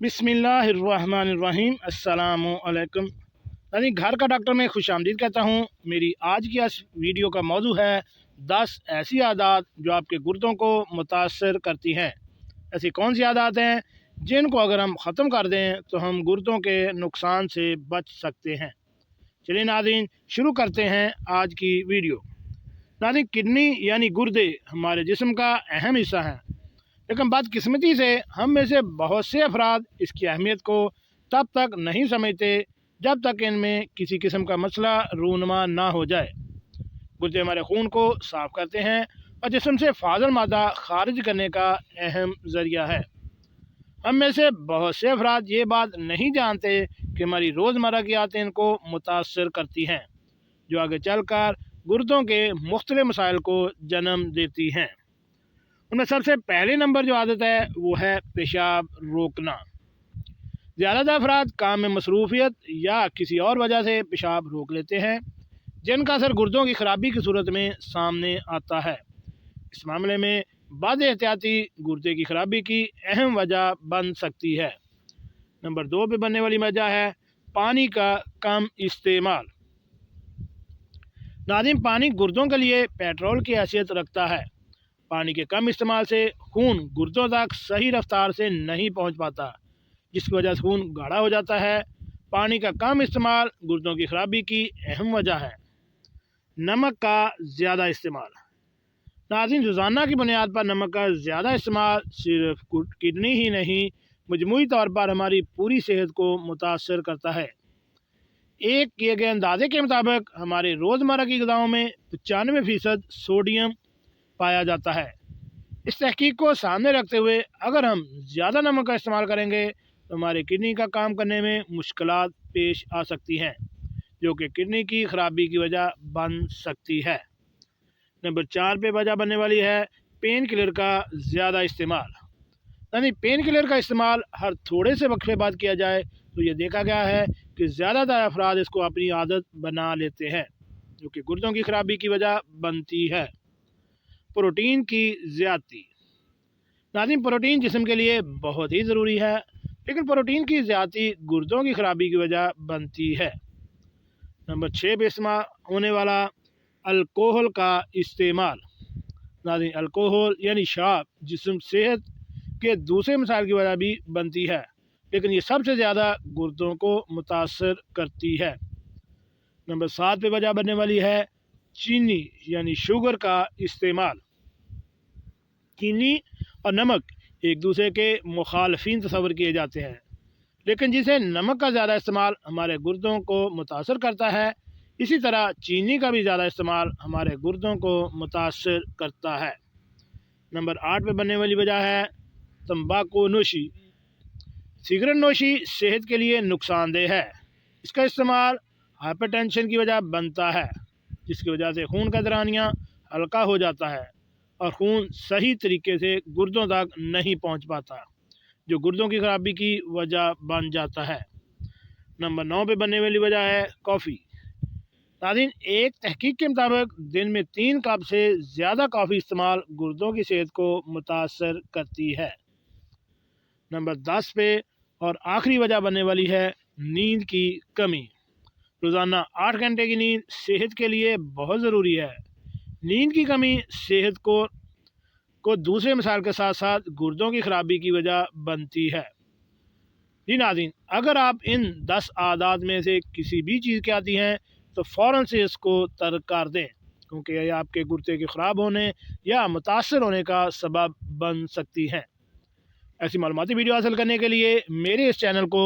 बिस्मिल्लाहिर्रहमानिर्रहीम। अस्सलामु अलैकुम। यानी घर का डॉक्टर में खुश आमदीद कहता हूँ। मेरी आज की इस वीडियो का मौजू है 10 ऐसी आदत जो आपके गुर्दों को मुतासर करती हैं। ऐसी कौन सी आदत हैं जिनको अगर हम ख़त्म कर दें तो हम गुर्दों के नुकसान से बच सकते हैं। चलिए नाज़रीन, शुरू करते हैं आज की वीडियो। नाज़रीन, किडनी यानी गुर्दे हमारे जिस्म का अहम हिस्सा हैं, लेकिन बदकिस्मती से हम में से बहुत से अफराद इसकी अहमियत को तब तक नहीं समझते जब तक इनमें किसी किस्म का मसला रूनमा ना हो जाए। गुर्दे हमारे खून को साफ़ करते हैं और जिस्म से फाजल मादा खारिज करने का अहम ज़रिया है। हम में से बहुत से अफराद ये बात नहीं जानते कि हमारी रोज़मर्रा की आदतें इनको मुतासर करती हैं, जो आगे चलकर गुर्दों के मुख्तलिफ मसाइल को जन्म देती हैं। उनमें सबसे पहले नंबर जो आदत है वो है पेशाब रोकना। ज़्यादातर अफराद काम में मसरूफियत या किसी और वजह से पेशाब रोक लेते हैं, जिनका असर गुर्दों की खराबी की सूरत में सामने आता है। इस मामले में बद एहतियाती गुर्दे की खराबी की अहम वजह बन सकती है। नंबर 2 पे बनने वाली वजह है पानी का कम इस्तेमाल। नाज़रीन, पानी गुर्दों के लिए पेट्रोल की हैसियत रखता है। पानी के कम इस्तेमाल से खून गुर्दों तक सही रफ्तार से नहीं पहुंच पाता, जिसकी वजह से खून गाढ़ा हो जाता है। पानी का कम इस्तेमाल गुर्दों की खराबी की अहम वजह है। नमक का ज़्यादा इस्तेमाल। नाज़रीन, रोज़ाना की बुनियाद पर नमक का ज़्यादा इस्तेमाल सिर्फ किडनी ही नहीं, मजमूई तौर पर हमारी पूरी सेहत को मुतासर करता है। एक किए गए अंदाजे के मुताबिक हमारे रोज़मर्रा की ग़िज़ाओं में 95% सोडियम पाया जाता है। इस तहकीक को सामने रखते हुए अगर हम ज़्यादा नमक का इस्तेमाल करेंगे तो हमारे किडनी का काम करने में मुश्किलात पेश आ सकती हैं, जो कि किडनी की खराबी की वजह बन सकती है। नंबर 4 पे वजह बनने वाली है पेन किलर का ज़्यादा इस्तेमाल। यानी पेन किलर का इस्तेमाल हर थोड़े से वक्फे बाद किया जाए तो ये देखा गया है कि ज़्यादातर अफराद इसको अपनी आदत बना लेते हैं, जो कि गुर्दों की खराबी की वजह बनती है। प्रोटीन की ज़्यादती। नाज़रीन, प्रोटीन जिस्म के लिए बहुत ही ज़रूरी है, लेकिन प्रोटीन की ज़्यादती गुर्दों की खराबी की वजह बनती है। नंबर 6 पे इस्तेमाल होने वाला अल्कोहल का इस्तेमाल। नाज़रीन, अल्कोहल यानी शराब जिस्म सेहत के दूसरे मसाइल की वजह भी बनती है, लेकिन ये सबसे ज़्यादा गुर्दों को मुतासर करती है। नंबर 7 पे वजह बनने वाली है चीनी यानी शुगर का इस्तेमाल। चीनी और नमक एक दूसरे के मुखालफिन तस्वर किए जाते हैं, लेकिन जिसे नमक का ज़्यादा इस्तेमाल हमारे गुर्दों को मुतासर करता है, इसी तरह चीनी का भी ज़्यादा इस्तेमाल हमारे गुर्दों को मुतासर करता है। नंबर 8 पे बनने वाली वजह है तंबाकू नोशी। सिगरेट नोशी सेहत के लिए नुकसानदेह है। इसका इस्तेमाल हाइपरटेंशन की वजह बनता है, जिसकी वजह से खून का दरानिया हल्का हो जाता है और खून सही तरीके से गुर्दों तक नहीं पहुंच पाता, जो गुर्दों की खराबी की वजह बन जाता है। नंबर 9 पे बनने वाली वजह है कॉफ़ी। नाज़रीन, एक तहकीक के मुताबिक दिन में 3 कप से ज़्यादा कॉफ़ी इस्तेमाल गुर्दों की सेहत को मुतासर करती है। नंबर 10 पे और आखिरी वजह बनने वाली है नींद की कमी। रोज़ाना 8 घंटे की नींद सेहत के लिए बहुत ज़रूरी है। नींद की कमी सेहत को दूसरे मसाइल के साथ साथ गुर्दों की खराबी की वजह बनती है। जी नाज़रीन, अगर आप इन 10 आदात में से किसी भी चीज़ की आती हैं तो फ़ौरन से इसको तर्क कर दें, क्योंकि यह आपके गुर्दे के ख़राब होने या मुतासर होने का सबब बन सकती हैं। ऐसी मालूमाती वीडियो हासिल करने के लिए मेरे इस चैनल को